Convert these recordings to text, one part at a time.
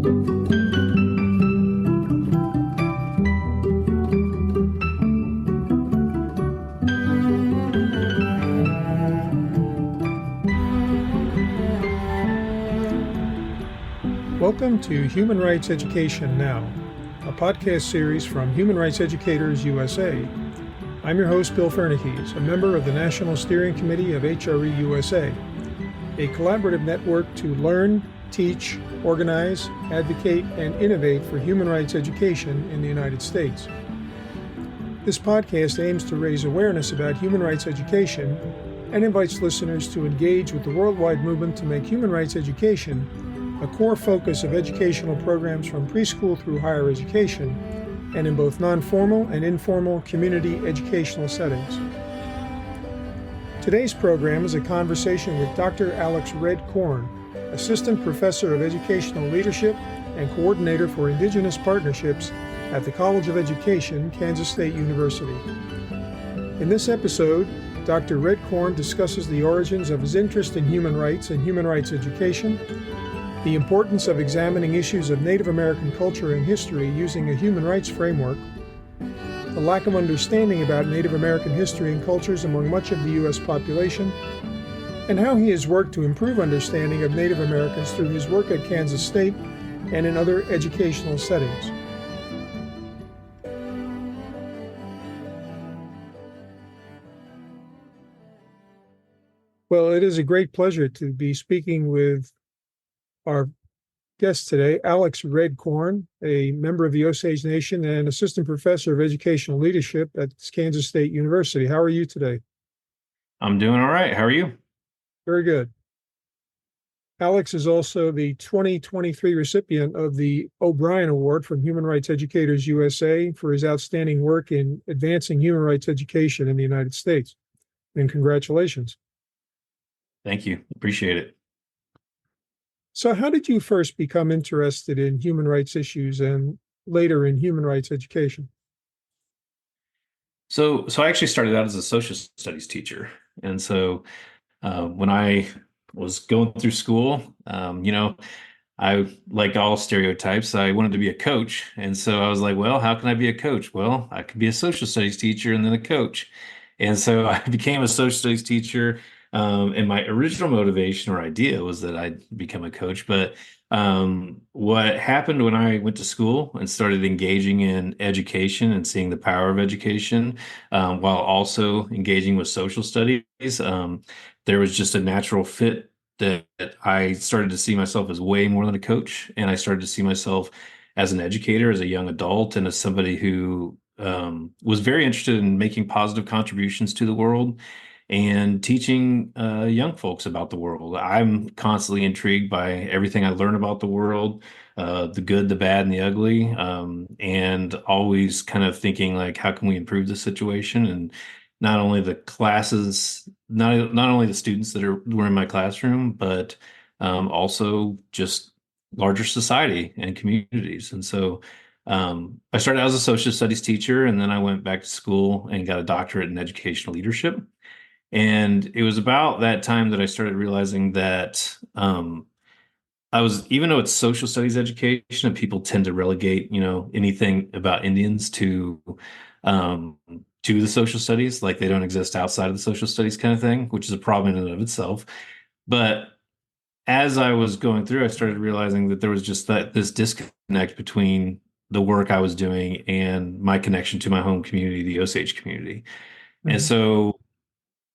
Welcome to Human Rights Education Now, a podcast series from Human Rights Educators USA. I'm your host, Bill Fernickes, a member of the National Steering Committee of HRE USA, a collaborative network to learn, teach, organize, advocate, and innovate for human rights education in the United States. This podcast aims to raise awareness about human rights education and invites listeners to engage with the worldwide movement to make human rights education a core focus of educational programs from preschool through higher education, and in both non-formal and informal community educational settings. Today's program is a conversation with Dr. Alex Red-Korn, Assistant Professor of Educational Leadership and Coordinator for Indigenous Partnerships at the College of Education, Kansas State University. In this episode, Dr. Red-Korn discusses the origins of his interest in human rights and human rights education, the importance of examining issues of Native American culture and history using a human rights framework, the lack of understanding about Native American history and cultures among much of the U.S. population, and how he has worked to improve understanding of Native Americans through his work at Kansas State and in other educational settings. Well, it is a great pleasure to be speaking with our guest today, Alex Red-Korn, a member of the Osage Nation and Assistant Professor of Educational Leadership at Kansas State University. How are you today? I'm doing all right. How are you? Very good. Alex is also the 2023 recipient of the O'Brien Award from Human Rights Educators USA for his outstanding work in advancing human rights education in the United States. And congratulations. Thank you. Appreciate it. So how did you first become interested in human rights issues and later in human rights education? So I actually started out as a social studies teacher. And so when I was going through school, I, like all stereotypes, I wanted to be a coach. And so I was like, well, how can I be a coach? Well, I could be a social studies teacher and then a coach. And so I became a social studies teacher. And my original motivation or idea was that I'd become a coach. But what happened when I went to school and started engaging in education and seeing the power of education, while also engaging with social studies, there was just a natural fit that I started to see myself as way more than a coach. And I started to see myself as an educator, as a young adult, and as somebody who was very interested in making positive contributions to the world and teaching young folks about the world. I'm constantly intrigued by everything I learn about the world, the good, the bad, and the ugly, and always kind of thinking like, how can we improve the situation? And not only the classes, not only the students that were in my classroom, but also just larger society and communities. And so I started out as a social studies teacher, and then I went back to school and got a doctorate in educational leadership. And it was about that time that I started realizing that even though it's social studies education, and people tend to relegate, anything about Indians to the social studies, like they don't exist outside of the social studies kind of thing, which is a problem in and of itself. But as I was going through, I started realizing that there was just this disconnect between the work I was doing and my connection to my home community, the Osage community. Mm-hmm. And so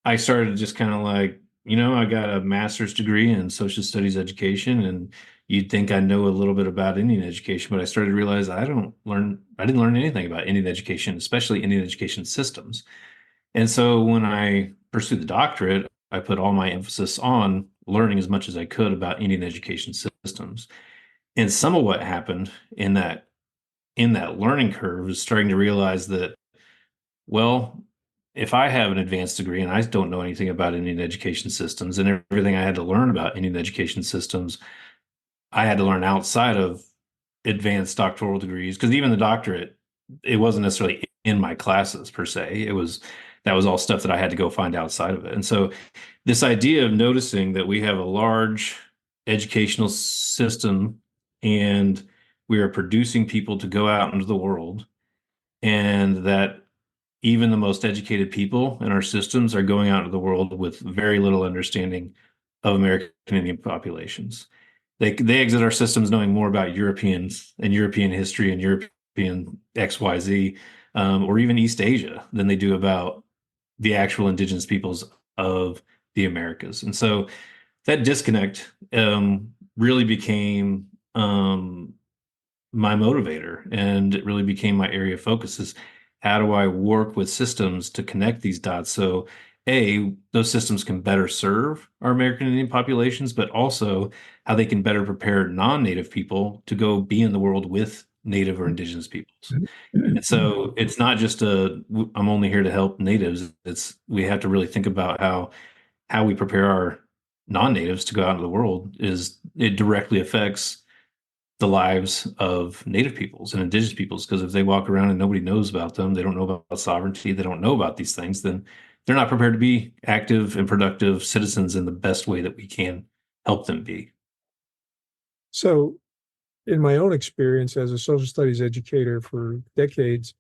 I started just kind of like, I got a master's degree in social studies education, and you'd think I know a little bit about Indian education, but I started to realize I didn't learn anything about Indian education, especially Indian education systems. And so when I pursued the doctorate, I put all my emphasis on learning as much as I could about Indian education systems. And some of what happened in that learning curve is starting to realize that, well, if I have an advanced degree and I don't know anything about Indian education systems, and everything I had to learn about Indian education systems, I had to learn outside of advanced doctoral degrees, because even the doctorate, it wasn't necessarily in my classes per se. That was all stuff that I had to go find outside of it. And so this idea of noticing that we have a large educational system and we are producing people to go out into the world, and that even the most educated people in our systems are going out into the world with very little understanding of American Indian populations. They exit our systems knowing more about Europeans and European history and European XYZ, or even East Asia than they do about the actual indigenous peoples of the Americas. And so that disconnect really became my motivator, and it really became my area of focus is how do I work with systems to connect these dots so those systems can better serve our American Indian populations, but also how they can better prepare non-native people to go be in the world with native or indigenous peoples. And so it's not just I'm only here to help natives. It's we have to really think about how we prepare our non-natives to go out into the world is it directly affects the lives of native peoples and indigenous peoples, because if they walk around and nobody knows about them, they don't know about sovereignty, they don't know about these things, then they're not prepared to be active and productive citizens in the best way that we can help them be. So, in my own experience as a social studies educator for decades,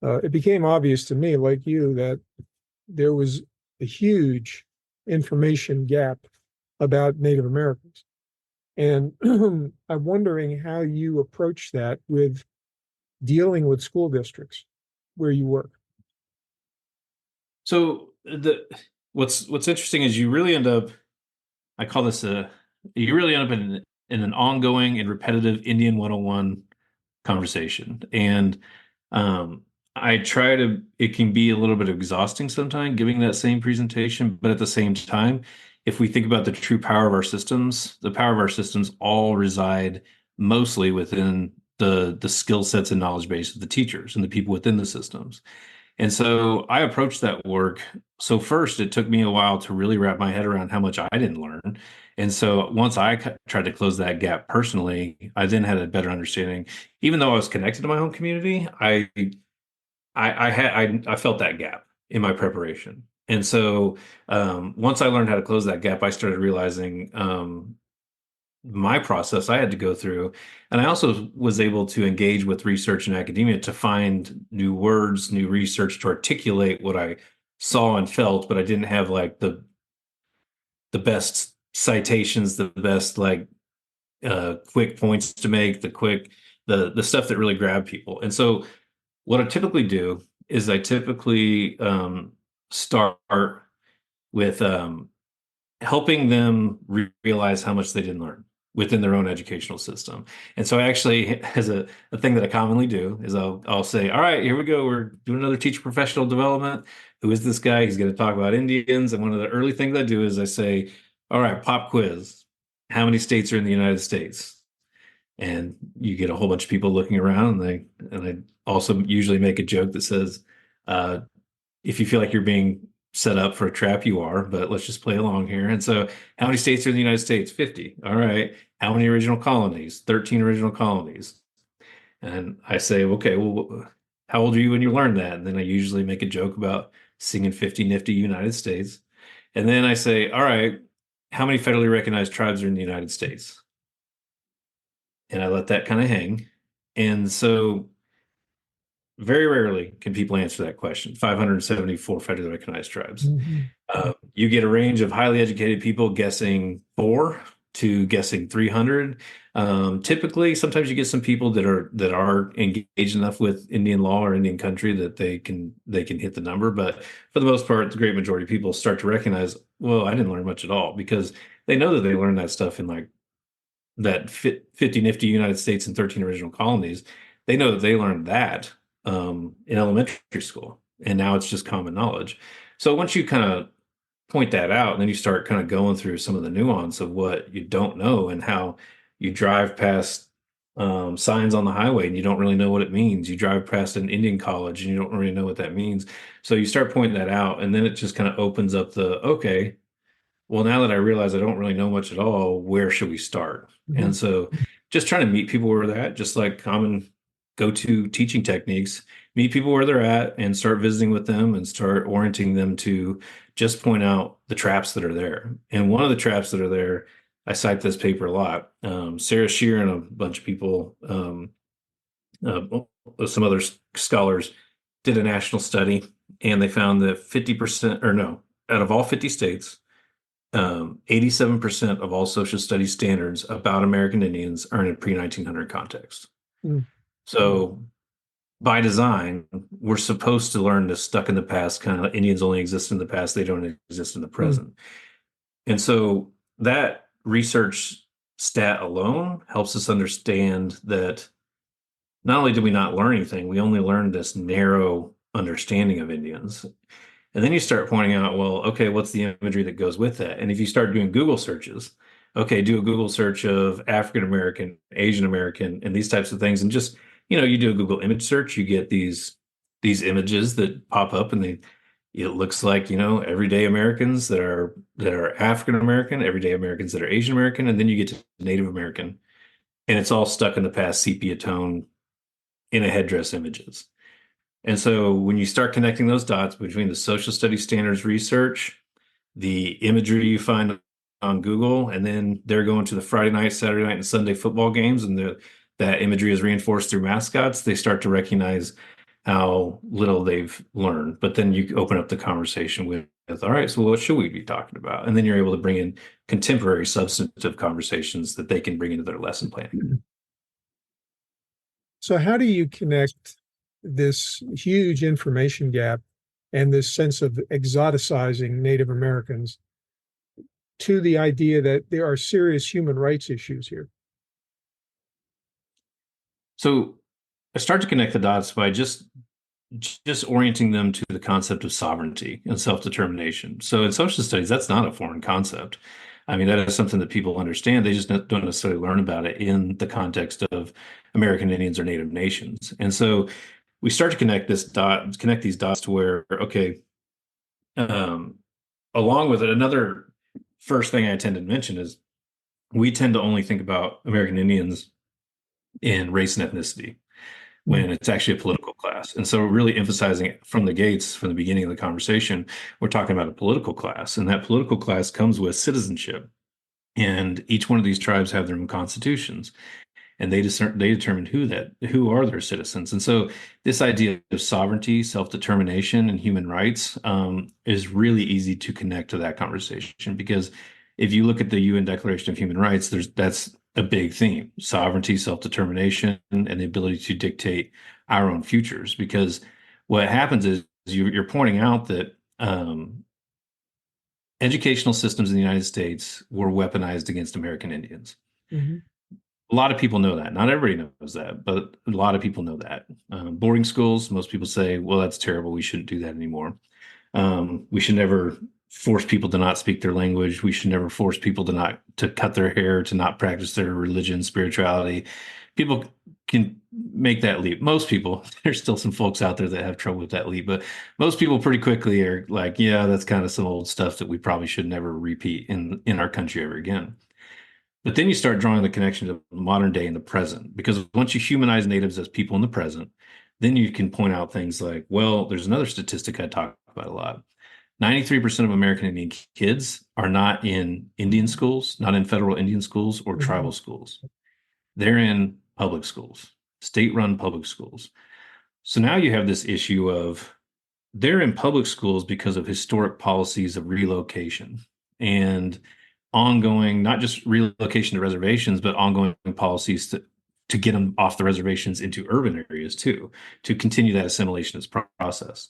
it became obvious to me, like you, that there was a huge information gap about Native Americans. And I'm wondering how you approach that with dealing with school districts where you work. So what's interesting is you really end up, I call this you really end up in an ongoing and repetitive Indian 101 conversation. And um, I try to, it can be a little bit exhausting sometimes giving that same presentation, but at the same time, if we think about the true power of our systems, the power of our systems all reside mostly within the skill sets and knowledge base of the teachers and the people within the systems. And so I approached that work. So first, it took me a while to really wrap my head around how much I didn't learn. And so once I tried to close that gap personally, I then had a better understanding. Even though I was connected to my home community, I felt that gap in my preparation. And so once I learned how to close that gap, I started realizing my process I had to go through. And I also was able to engage with research and academia to find new words, new research to articulate what I saw and felt, but I didn't have like the best citations, the best like quick points to make, the stuff that really grabbed people. And so what I typically do is I typically start with helping them realize how much they didn't learn within their own educational system. And so I actually, as a thing that I commonly do is I'll say, all right, here we go. We're doing another teacher professional development. Who is this guy? He's going to talk about Indians. And one of the early things I do is I say, all right, pop quiz. How many states are in the United States? And you get a whole bunch of people looking around, and I also usually make a joke that says, uh, if you feel like you're being set up for a trap, you are, but let's just play along here. And so, how many states are in the United States? 50. All right. How many original colonies? 13 original colonies. And I say, okay, well, how old are you when you learned that? And then I usually make a joke about singing 50 nifty United States. And then I say, all right, how many federally recognized tribes are in the United States? And I let that kind of hang. And so very rarely can people answer that question. 574 federally recognized tribes. Mhm. You get a range of highly educated people guessing 4 to guessing 300. Typically, sometimes you get some people that are engaged enough with Indian law or Indian country that they can hit the number. But for the most part, the great majority of people start to recognize, well, I didn't learn much at all, because they know that they learned that stuff in like that 50 nifty United States and 13 original colonies. They know that they learned that in elementary school, and now it's just common knowledge. So once you kind of point that out, and then you start kind of going through some of the nuance of what you don't know and how you drive past signs on the highway and you don't really know what it means. You drive past an Indian college and you don't really know what that means. So you start pointing that out, and then it just kind of opens up okay, well, now that I realize I don't really know much at all, where should we start? And Mhm. so just trying to meet people where they're at, just like common go-to teaching techniques, meet people where they're at and start visiting with them and start orienting them to just point out the traps that are there. And one of the traps that are there I cite this paper a lot. Sarah Shear and a bunch of people, some other scholars, did a national study, and they found that 50%, or no, out of all 50 states, 87% of all social studies standards about American Indians are in a pre-1900 context. Mm. So by design, we're supposed to learn this stuck in the past, kind of Indians only exist in the past, they don't exist in the Mm. present. And so that research stat alone helps us understand that not only did we not learn anything, we only learned this narrow understanding of Indians. And then you start pointing out, well, okay, what's the imagery that goes with that? And if you start doing Google searches, okay, do a Google search of African American, Asian American, and these types of things, and just, you do a Google image search, you get these images that pop up, and it looks like, everyday Americans that are African American, everyday Americans that are Asian American, and then you get to Native American, and it's all stuck in the past sepia tone in a headdress images. And so when you start connecting those dots between the social studies standards research, the imagery you find on Google, and then they're going to the Friday night, Saturday night, and Sunday football games, and that imagery is reinforced through mascots, they start to recognize how little they've learned. But then you open up the conversation with, all right, so what should we be talking about? And then you're able to bring in contemporary substantive conversations that they can bring into their lesson planning. So how do you connect this huge information gap and this sense of exoticizing Native Americans to the idea that there are serious human rights issues here? So I start to connect the dots by just orienting them to the concept of sovereignty and self-determination. So in social studies, that's not a foreign concept. I mean, that is something that people understand. They just don't necessarily learn about it in the context of American Indians or Native nations. And so we start to connect these dots to where, okay, along with it, another first thing I tend to mention is we tend to only think about American Indians in race and ethnicity when it's actually a political class. And so we're really emphasizing it from the gates, from the beginning of the conversation, we're talking about a political class, and that political class comes with citizenship. And each one of these tribes have their own constitutions, and they determine who are their citizens. And so this idea of sovereignty, self-determination, and human rights is really easy to connect to that conversation, because if you look at the UN Declaration of Human Rights, that's a big theme: sovereignty, self-determination, and the ability to dictate our own futures. Because what happens is you're pointing out that educational systems in the United States were weaponized against American Indians. Mm-hmm. A lot of people know that. Not everybody knows that, but a lot of people know that. Boarding schools, most people say, well, that's terrible. We shouldn't do that anymore. We should never force people to not speak their language. We should never force people to cut their hair, to not practice their religion, spirituality. People can make that leap. Most people, there's still some folks out there that have trouble with that leap, but most people pretty quickly are like, yeah, that's kind of some old stuff that we probably should never repeat in our country ever again. But then you start drawing the connection to modern day and the present, because once you humanize natives as people in the present, then you can point out things like, well, there's another statistic I talk about a lot. 93% of American Indian kids are not in Indian schools, not in federal Indian schools or tribal schools. They're in public schools, state-run public schools. So now you have this issue of they're in public schools because of historic policies of relocation and ongoing, not just relocation to reservations, but ongoing policies to get them off the reservations into urban areas too, to continue that assimilationist process.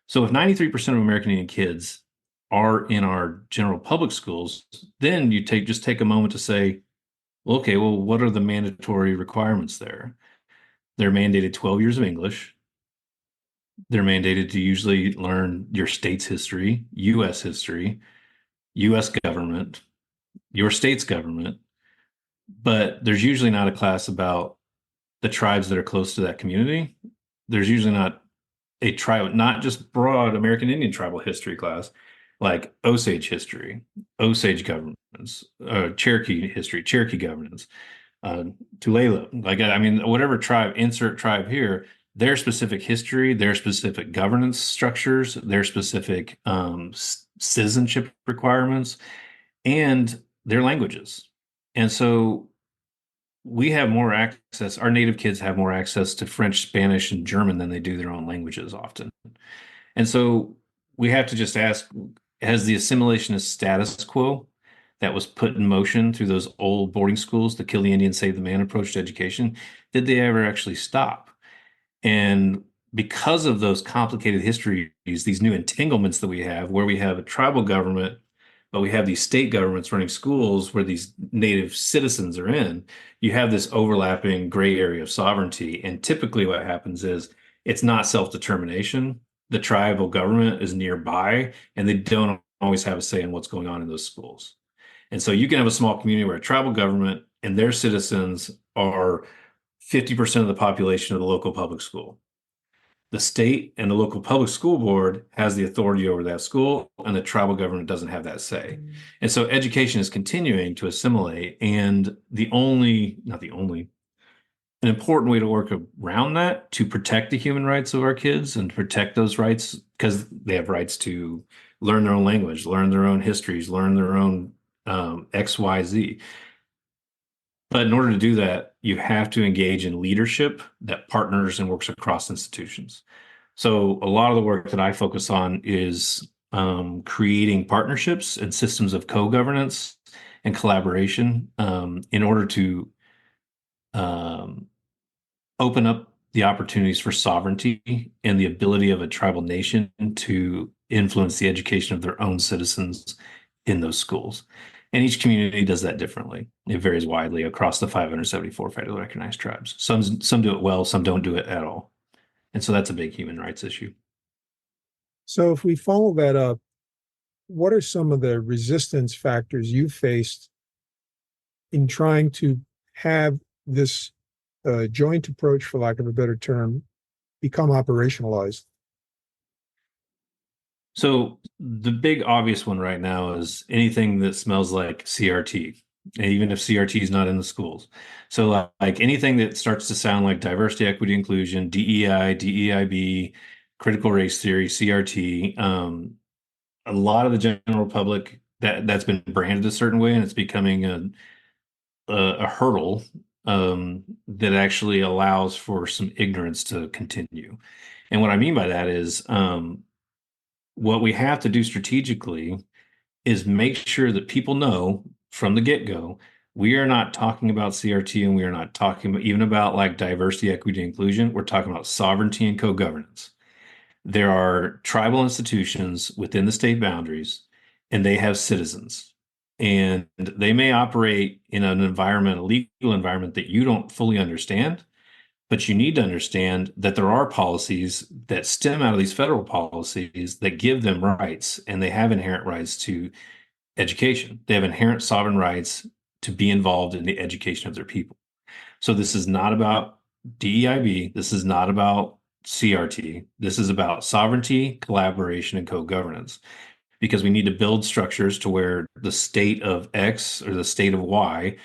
So if 93% of American Indian kids are in our general public schools, then you take a moment to say, well, okay, well, what are the mandatory requirements there? They're mandated 12 years of English. They're mandated to usually learn your state's history, U.S. history, U.S. government, your state's government, but there's usually not a class about the tribes that are close to that community. There's usually not a tribe, not just broad American Indian tribal history class, like Osage history, Osage governance, Cherokee history, Cherokee governance, Tulalip. Like, I mean, whatever tribe, insert tribe here, their specific history, their specific governance structures, their specific citizenship requirements, and their languages. And so we have more access, our native kids have more access to French, Spanish, and German than they do their own languages often. And so we have to just ask, has the assimilationist status quo that was put in motion through those old boarding schools, the kill the Indian, save the man approach to education, did they ever actually stop? And because of those complicated histories, these new entanglements that we have, where we have a tribal government, but we have these state governments running schools where these native citizens are in, you have this overlapping gray area of sovereignty. And typically what happens is it's not self-determination. The tribal government is nearby, and they don't always have a say in what's going on in those schools. And so you can have a small community where a tribal government and their citizens are 50% of the population of the local public school. The state and the local public school board has the authority over that school, and the tribal government doesn't have that say. And so education is continuing to assimilate. And not the only, an important way to work around that to protect the human rights of our kids and protect those rights, because they have rights to learn their own language, learn their own histories, learn their own XYZ. But in order to do that, you have to engage in leadership that partners and works across institutions. So a lot of the work that I focus on is creating partnerships and systems of co-governance and collaboration in order to um, open up the opportunities for sovereignty and the ability of a tribal nation to influence the education of their own citizens in those schools. And each community does that differently. It varies widely across the 574 federally recognized tribes. Some do it well, some don't do it at all. And so that's a big human rights issue. So if we follow that up, what are some of the resistance factors you faced in trying to have this joint approach, for lack of a better term, become operationalized? So the big obvious one right now is anything that smells like CRT, even if CRT is not in the schools. So like anything that starts to sound like diversity, equity, inclusion, DEI, DEIB, critical race theory, CRT, a lot of the general public that's been branded a certain way, and it's becoming a hurdle that actually allows for some ignorance to continue. And what I mean by that is what we have to do strategically is make sure that people know from the get-go, we are not talking about CRT, and we are not talking even about like diversity, equity, inclusion. We're talking about sovereignty and co-governance. There are tribal institutions within the state boundaries, and they have citizens. And they may operate in an environment, a legal environment that you don't fully understand, but you need to understand that there are policies that stem out of these federal policies that give them rights, and they have inherent rights to education. They have inherent sovereign rights to be involved in the education of their people. So this is not about DEIB. This is not about CRT. This is about sovereignty, collaboration, and co-governance, because we need to build structures to where the state of X or the state of Y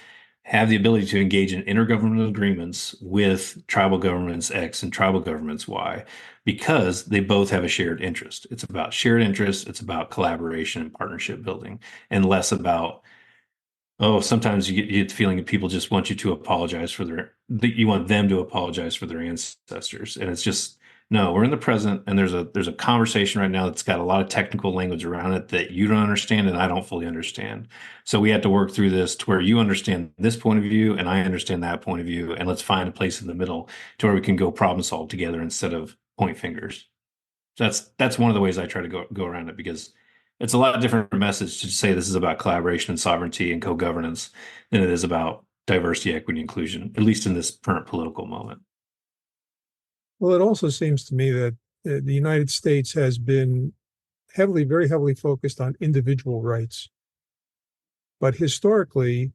have the ability to engage in intergovernmental agreements with tribal governments X and tribal governments Y, because they both have a shared interest. It's about shared interest. It's about collaboration and partnership building, and less about, oh, sometimes you get the feeling that people just want you to apologize for that you want them to apologize for their ancestors. And it's just, no, we're in the present, and there's a conversation right now that's got a lot of technical language around it that you don't understand and I don't fully understand. So we have to work through this to where you understand this point of view and I understand that point of view, and let's find a place in the middle to where we can go problem solve together instead of point fingers. So that's one of the ways I try to go around it, because it's a lot different message to say this is about collaboration and sovereignty and co-governance than it is about diversity, equity, inclusion, at least in this current political moment. Well, it also seems to me that the United States has been very heavily focused on individual rights. But historically,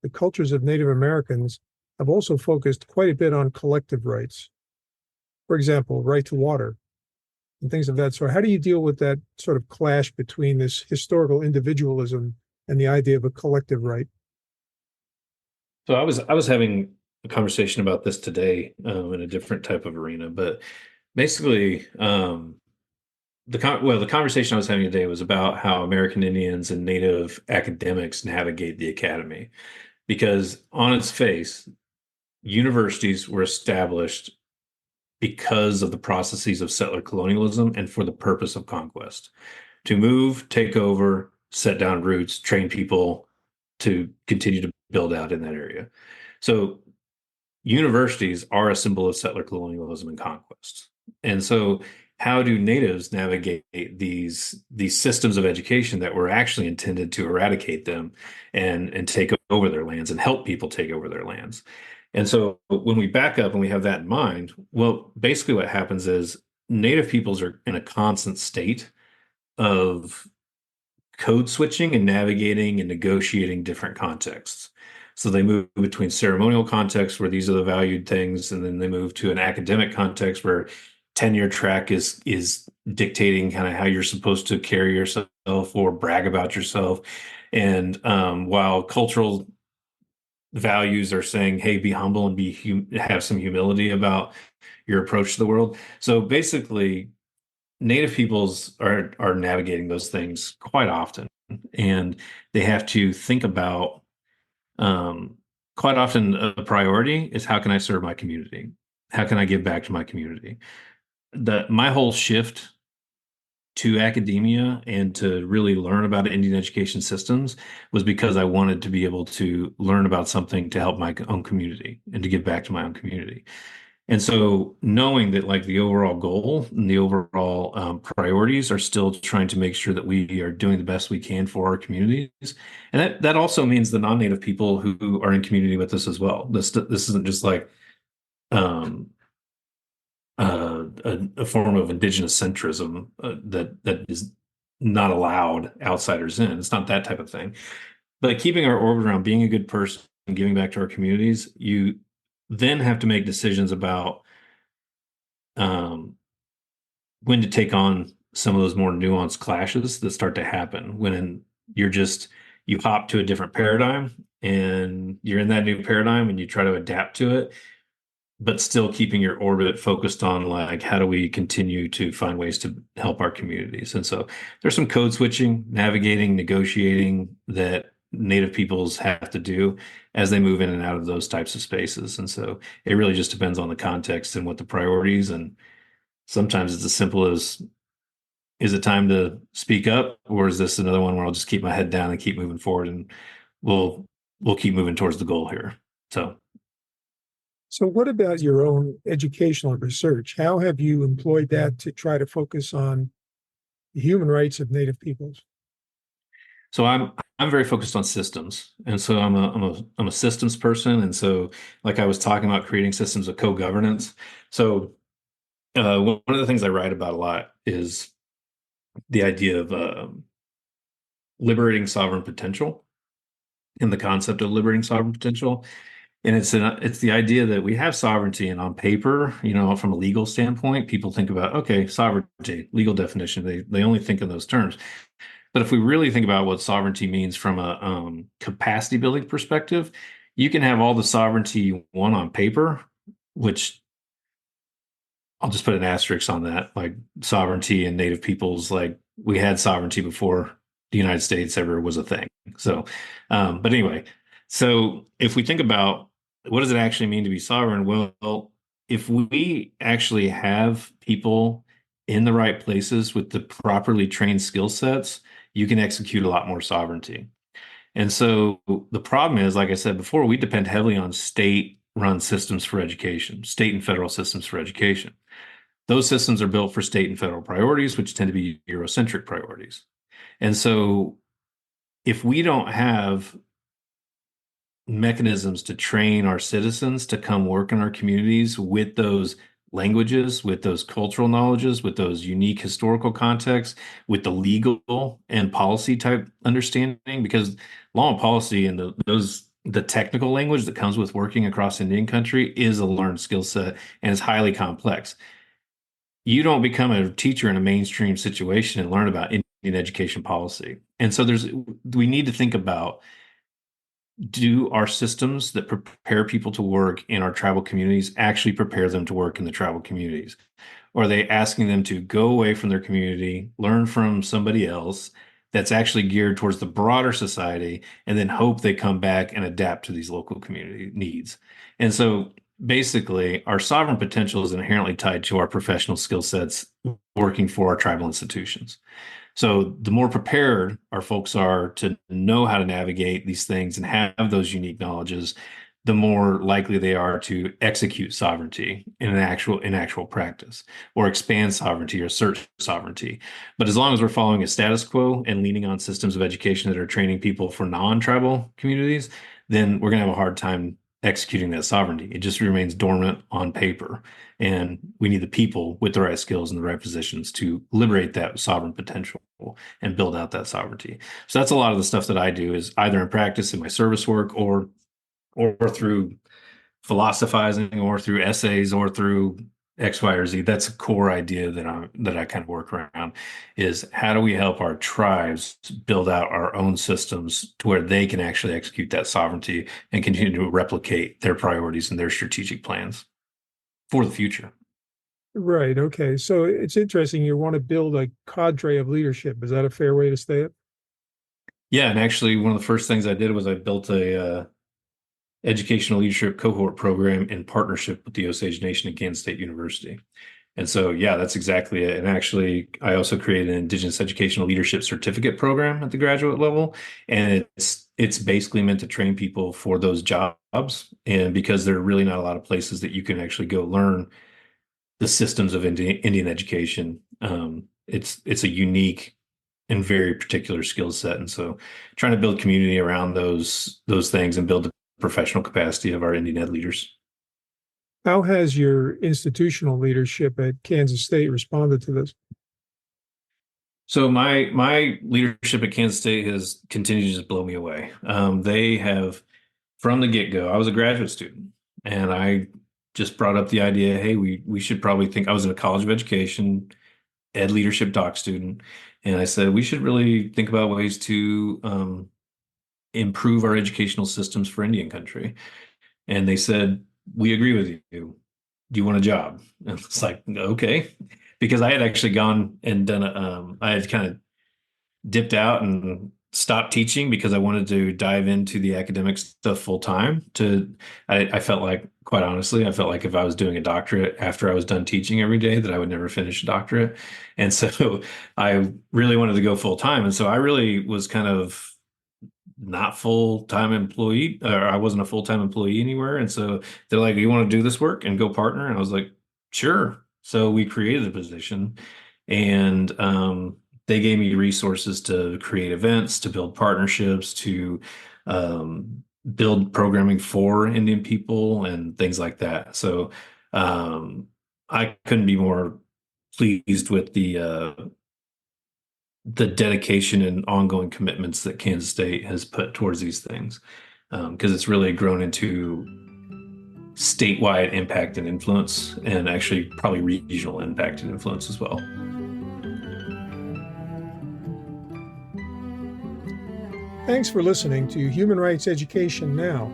the cultures of Native Americans have also focused quite a bit on collective rights. For example, right to water and things of that sort. How do you deal with that sort of clash between this historical individualism and the idea of a collective right? So I was having a conversation about this today in a different type of arena, but basically, the conversation I was having today was about how American Indians and Native academics navigate the academy. because on its face, universities were established because of the processes of settler colonialism and for the purpose of conquest, to move, take over, set down roots, train people to continue to build out in that area. So universities are a symbol of settler colonialism and conquest. And so how do natives navigate these systems of education that were actually intended to eradicate them and take over their lands and help people take over their lands? And so when we back up and we have that in mind, well, basically what happens is native peoples are in a constant state of code switching and navigating and negotiating different contexts. So they move between ceremonial contexts where these are the valued things, and then they move to an academic context where tenure track is dictating kind of how you're supposed to carry yourself or brag about yourself. And while cultural values are saying, hey, be humble and have some humility about your approach to the world. So basically, native peoples are navigating those things quite often, and they have to think about quite often a priority is how can I serve my community? How can I give back to my community? My whole shift to academia and to really learn about Indian education systems was because I wanted to be able to learn about something to help my own community and to give back to my own community. And so knowing that like the overall goal and the overall priorities are still trying to make sure that we are doing the best we can for our communities. And that also means the non-native people who are in community with us as well. This isn't just like um, a form of indigenous centrism that is not allowed outsiders in. It's not that type of thing. But keeping our orbit around being a good person and giving back to our communities, you then have to make decisions about um, when to take on some of those more nuanced clashes that start to happen when you hop to a different paradigm and you're in that new paradigm and you try to adapt to it, but still keeping your orbit focused on like how do we continue to find ways to help our communities. And so there's some code switching, navigating, negotiating that native peoples have to do as they move in and out of those types of spaces. And so it really just depends on the context and what the priorities, and sometimes it's as simple as, is it time to speak up, or is this another one where I'll just keep my head down and keep moving forward, and we'll keep moving towards the goal here. So, what about your own educational research? How have you employed that to try to focus on the human rights of Native peoples? So I'm very focused on systems, and so I'm a systems person, and so like I was talking about creating systems of co-governance. So one of the things I write about a lot is the idea of liberating sovereign potential and the concept of liberating sovereign potential. And it's the idea that we have sovereignty, and on paper, from a legal standpoint, people think about, okay, sovereignty, legal definition. They only think in those terms. But if we really think about what sovereignty means from a capacity building perspective, you can have all the sovereignty you want on paper, which I'll just put an asterisk on that, like sovereignty and native peoples, like we had sovereignty before the United States ever was a thing. So, but anyway, so if we think about what does it actually mean to be sovereign? Well, if we actually have people in the right places with the properly trained skill sets, you can execute a lot more sovereignty. And so the problem is, like I said before, we depend heavily on state-run systems for education, state and federal systems for education. Those systems are built for state and federal priorities, which tend to be Eurocentric priorities. And so if we don't have mechanisms to train our citizens to come work in our communities with those languages, with those cultural knowledges, with those unique historical contexts, with the legal and policy type understanding, because law and policy and the technical language that comes with working across Indian country is a learned skill set and is highly complex. You don't become a teacher in a mainstream situation and learn about Indian education policy. And so we need to think about, do our systems that prepare people to work in our tribal communities actually prepare them to work in the tribal communities? Or are they asking them to go away from their community, learn from somebody else, that's actually geared towards the broader society, and then hope they come back and adapt to these local community needs. And so basically, our sovereign potential is inherently tied to our professional skill sets working for our tribal institutions. So the more prepared our folks are to know how to navigate these things and have those unique knowledges, the more likely they are to execute sovereignty in actual practice, or expand sovereignty or assert sovereignty. But as long as we're following a status quo and leaning on systems of education that are training people for non-tribal communities, then we're going to have a hard time executing that sovereignty. It just remains dormant on paper. And we need the people with the right skills and the right positions to liberate that sovereign potential and build out that sovereignty. So that's a lot of the stuff that I do, is either in practice in my service work, or through philosophizing, or through essays, or through X, Y, or Z. That's a core idea that I kind of work around, is how do we help our tribes build out our own systems to where they can actually execute that sovereignty and continue to replicate their priorities and their strategic plans for the future. Right. Okay. So it's interesting. You want to build a cadre of leadership. Is that a fair way to say it? Yeah, and actually, one of the first things I did was I built a educational leadership cohort program in partnership with the Osage Nation at Kansas State University. And so, yeah, that's exactly it. And actually, I also created an Indigenous Educational Leadership Certificate program at the graduate level. And it's basically meant to train people for those jobs. And because there are really not a lot of places that you can actually go learn the systems of Indian education, it's a unique and very particular skill set. And so trying to build community around those things and build the professional capacity of our Indian ed leaders. How has your institutional leadership at Kansas State responded to this? So my leadership at Kansas State has continued to just blow me away. They have, from the get-go, I was a graduate student, and I just brought up the idea, hey, we should probably think. I was in a college of education, ed leadership doc student, and I said we should really think about ways to improve our educational systems for Indian country. And they said, we agree with you. Do you want a job? And it's like, okay, because I had actually gone and done I had kind of dipped out and stopped teaching because I wanted to dive into the academic stuff full time. I felt like, quite honestly, I felt like if I was doing a doctorate after I was done teaching every day, that I would never finish a doctorate. And so I really wanted to go full time. And so I really was kind of not full-time employee, or I wasn't a full-time employee anywhere. And so they're like, you want to do this work and go partner? And I was like, sure. So we created a position, and they gave me resources to create events, to build partnerships, to build programming for Indian people and things like that. So I couldn't be more pleased with the dedication and ongoing commitments that Kansas State has put towards these things, because it's really grown into statewide impact and influence, and actually probably regional impact and influence as well. Thanks for listening to Human Rights Education Now.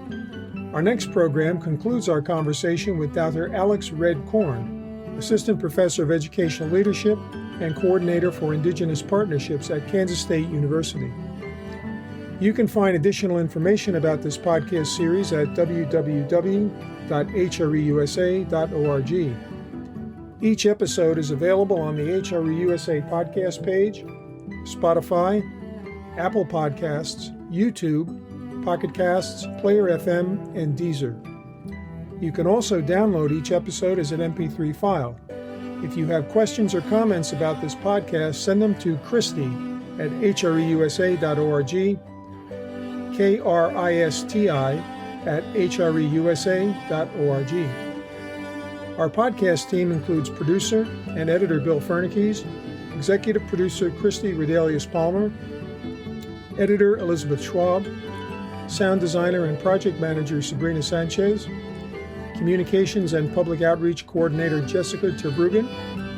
Our next program concludes our conversation with Dr. Alex Red Korn, Assistant Professor of Educational Leadership and Coordinator for Indigenous Partnerships at Kansas State University. You can find additional information about this podcast series at www.hreusa.org. Each episode is available on the HREUSA podcast page, Spotify, Apple Podcasts, YouTube, Pocket Casts, Player FM, and Deezer. You can also download each episode as an MP3 file. If you have questions or comments about this podcast, send them to Christy at hreusa.org, KRISTI@hreusa.org. Our podcast team includes producer and editor Bill Fernikes, executive producer Christy Redelius-Palmer, editor Elizabeth Schwab, sound designer and project manager Sabrina Sanchez, communications and public outreach coordinator Jessica Terbruggen,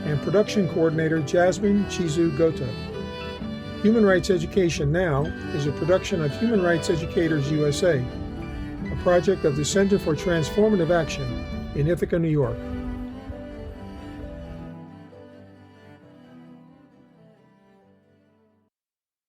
and production coordinator Jasmine Chizu Gota. Human Rights Education Now is a production of Human Rights Educators USA, a project of the Center for Transformative Action in Ithaca, New York.